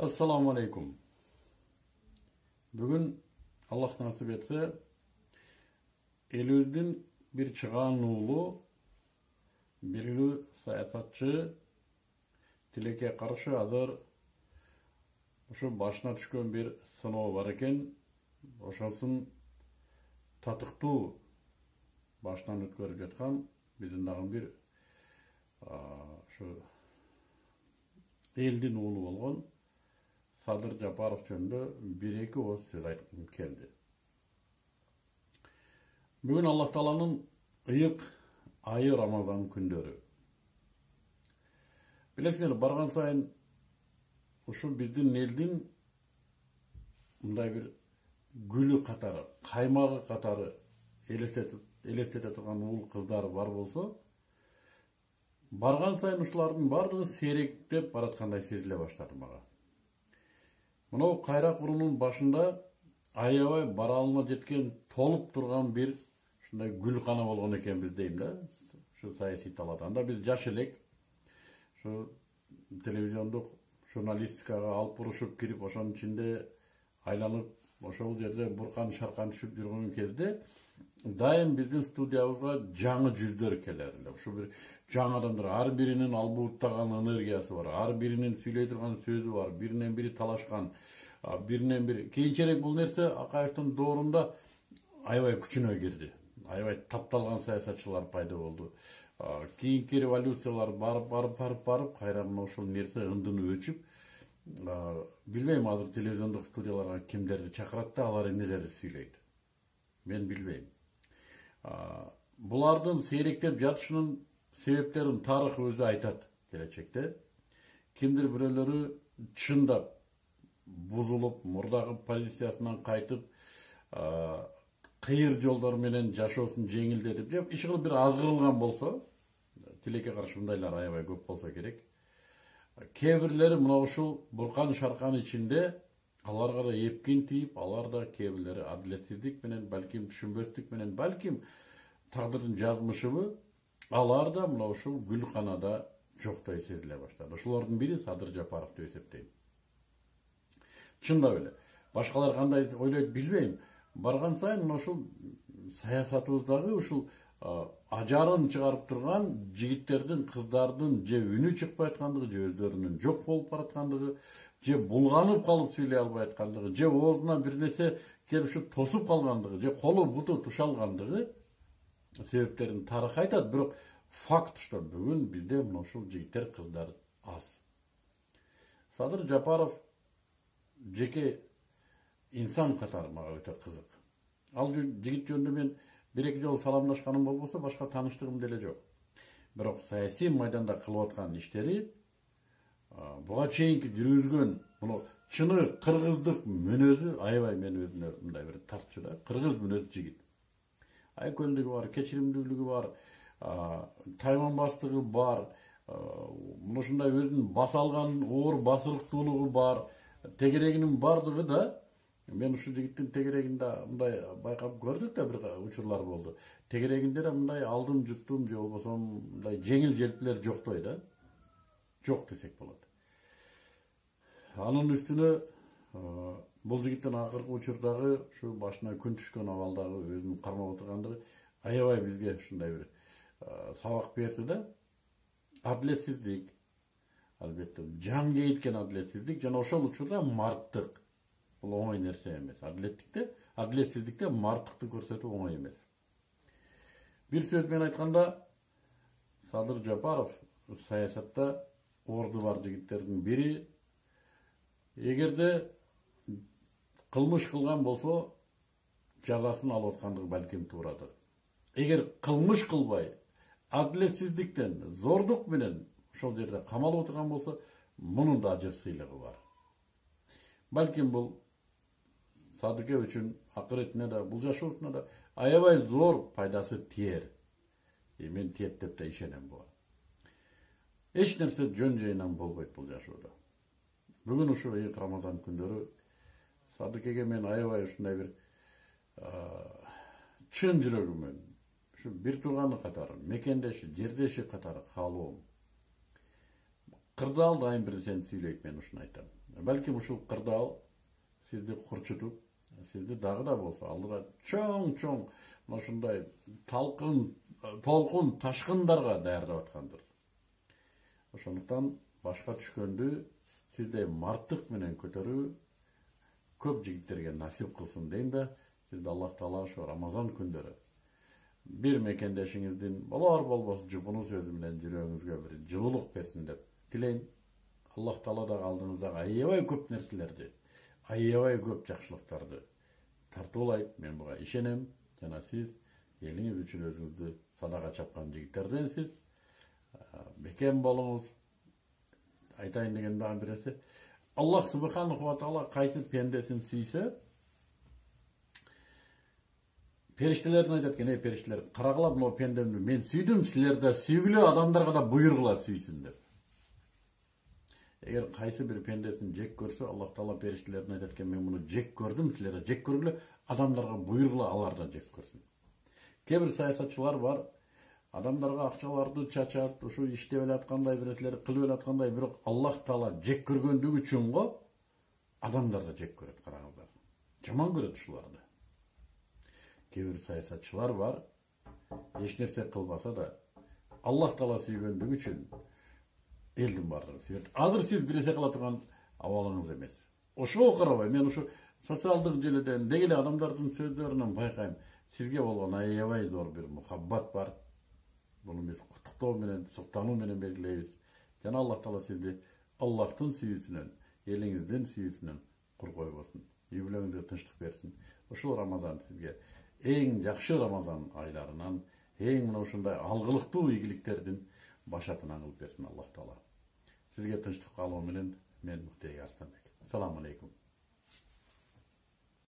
Assalamu alaikum. Bugün Allah nasip etse elüzdün bir çıgan oğlu, birli sayasatçı, tileke karşı hazır şu başına düşkön bir sınavı var eken, oşaсын tatıktı baştan ötkörüp жатқан bizim dağın bir şu elдің oğlu bolğon Sadır Japarov жөнүндө bir-iki oz söz ayткым keldi. Bugün Allah Taala'nın ıyık ayı Ramazan kündörü. Bilesizler, bargan sayın uşu bizdin elдің мындай bir gülü katarı, kaymağı katarı elestete turgan ul kızlar var bolsa, bargan sayın uşulardын bardыгы seyrектеп baratkандай сезиле баштады мага. Мынау кайрак урунун башында аябай баралына жеткен толуп турган bir ушундай гүл кана болгон экен биз дейм да. Şu саясий таладан да биз жаш элек şu телевизиондук журналистикага алып урушуп кирип ошонун ичинде айланып ошол жерде буркан шаркан түшүп жүргөн кезде дайым биздин студиябызга жаңы жүздөр келер эле. Ушу бир жаңы адамдар, ар биринин албуттаган энергиясы бар, ар биринин сүйлөй турган сөзү бар, биринен бири талашкан, биринен бири. Кийинчерээк бул нерсе Акаевдин доорунда аябай күчүнө кирди. Аябай тапталган саясатчылар пайда болду. Кийинки революциялар барып кайра мына ушул нерсе ындыны өчүп, билбейм азыр телевизиондук студияларга кимдерди чакырат да алар эмнелерди сүйлөйт. Мен билбейм. Булардын сейректеп жатышынын себептерин тарых өзү айтат келечекте. Кимдир бирөөлөрү чындап бузулуп, мурдагы позициясынан кайтып, кыйыр жолдор менен жашоосун жеңилдетип, же иш кылып бир азгырылган болсо, тилекке каршы мындайлар аябай көп болсо керек. Кээ бирлери мына ушул буркан шаркан ичинде аларга да эпкин тийип, алар да кээ бирлери адилетсиздик менен, балким түшүнбөстүк менен, балким тагдырдын жазмышыбы, алар да мына ушул гүлканада жоктой сезиле баштады. Ошолордун бири Садыр Жапаров деп эсептейм. Чындап эле. Башкалар кандай ойлойт билбейм. Барган сайын мына ушул саясатыбыздагы ушул ажарын чыгарып турган жигиттердин, кыздардын же үнү чыкпай аткандыгы, же өздөрүнүн жок болуп бараткандыгы, же булганып калып сүйлөй албай аткандыгы, же оозуна бир нерсе келип ушу тосуп калгандыгы, же колу буту тушалгандыгы себептерин тарых айтат. Бирок факт что бүгүн бизде мына ушул жигиттер, кыздар аз. Садыр Жапаров жеке инсан катары мага өтө кызык. Ал жигит жөнүндө мен bir-iki жолу саламдашканым болбосо, башка тааныштыгым деле жок. Бирок саясий майданда кылып аткан иштери, буга чейинки жүргүзгөн муну чыны кыргыздык мүнөзү аябай мен өзүнө мындай бир тартчу да, кыргыз мүнөз жигит. Айкөлдүгү бар, кечиримдүүлүгү бар, тайманбастыгы бар, мына ушундай өзүн баса алган оор басырыктуулугу бар, тегерегинин бардыгы да. Мен ушу жигиттин тегерегинде мындай байкап көрдүк да, бир учурлар болду. Тегерегинде да мындай алдым жуттум же болбосо мындай жеңил желпилер жоктой да. Жок десек болот. Анын үстүнө бул жигиттин акыркы учурдагы ушу башына күн түшкөн абалдагы өзүн кармап отургандыгы аябай бизге ушундай бир сабак берди да. Адилетсиздик, албетте жан кейиткен адилетсиздик жана ошол учурда марттык. Бұл оңай нерсе емес. Адилетсиздикте марттыкты көрсөтүү оңай емес. Бир сөзбен айтканда, Садыр Жапаров саясатта орду бар жигиттердин бири. Эгерде кылмыш кылган болсо, жазасын алып аткандыгы балким туурадыр. Эгер кылмыш кылбай, адилетсиздиктен, зордук менен ошол жерде камалып отурган болсо, мунун да ажыр сыйлыгы бар. Балким бул Садыке үчүн акыретине да, бул жашоосуна да аябай зор пайдасы тиер. Мен тиет деп да ишенем буга. Эч нерсе жөн жайынан болбойт бул жашоодо. Бүгүн ушу ыйык Рамазан күндөрү Садыкеге мен аябай ушундай бир чын жүрөгүмөн, ушу бир тууганы катары, мекендеши, жердеши катары каалоом. Кырдаал дайым бир сен сүйлөйт, мен ушуну айтам. Балким ушул кырдаал сизди курчутуп, сизди дагы да болсо алдыга чоң ушундай толкун ташкындарга даярдап аткандыр. Ошондуктан башка түшкөндү сиздей мартык менен көтөрүү көп жигиттерге насип кылсын дейм да, сизди Аллах Таала ошо Рамазан күндөрү бир мекендешиңиздин болор болбос жупуну сөзү менен жүрөгүңүзгө бир жылуулук берсин деп тилейм. Аллах Таала да алдыңыздагы аябай көп нерселерди, аябай көп жакшылыктарды тартуулайт. Мен буга ишенем. Жана сиз элиңиз үчүн өзүңүздү садака чапкан жигиттерденсиз. Бекем болуңуз. Айтайын деген дагы бир нерсе. Аллах Субханаху ва Таала кайсы пендесин сүйсө, периштелердин айтат экен, периштелер, карагыла мына пендемди мен сүйдүм, силер да сүйгүлө, адамдарга да буйругула сүйсүн деп. Эгер кайсы бир пендесин жек көрсө, Аллах Таала периштелердин айтат экен, мен муну жек көрдүм, силер да жек көргүлө, адамдарга буйругула, алар да жек көрсүн. Кээ бир саясатчылар бар, адамдарга акчаларды чачат, ушу иштеп элаткандай бир нерселер кылып элаткандай, бирок Аллах Таала жек көргөндүгү үчүн го адамдар да жек көрөт, караңыздар. Жаман көрөт ушуларды. Кээ бир саясатчылар бар, эч нерсе кылбаса да Аллах Таала сүйгөндүгү үчүн элдин бардыгы сүйөт. Азыр сиз бир нерсе кыла турган абалыңыз эмес. Ошого карабай мен ушу социалдык желеден деги эле адамдардын сөздөрүнөн байкайм, сизге болгон аябай зор бир мухаббат бар. Буну биз куттуктоо менен, суктануу менен белгилейбиз. Жана Аллах Таала сизди Аллахтын сүйүүсүнөн, элиңиздин сүйүүсүнөн кур койбосун. Үй бүлөңүзгө тынчтык берсин. Ушул Рамазан сизге эң жакшы Рамазан айларынан, эң мына ушундай алгылыктуу ийгиликтердин башатынан кылып берсин Аллах Таала. Сизге тынчтык каалоо менен мен Муктей Арстанбек. Assalamu alaikum.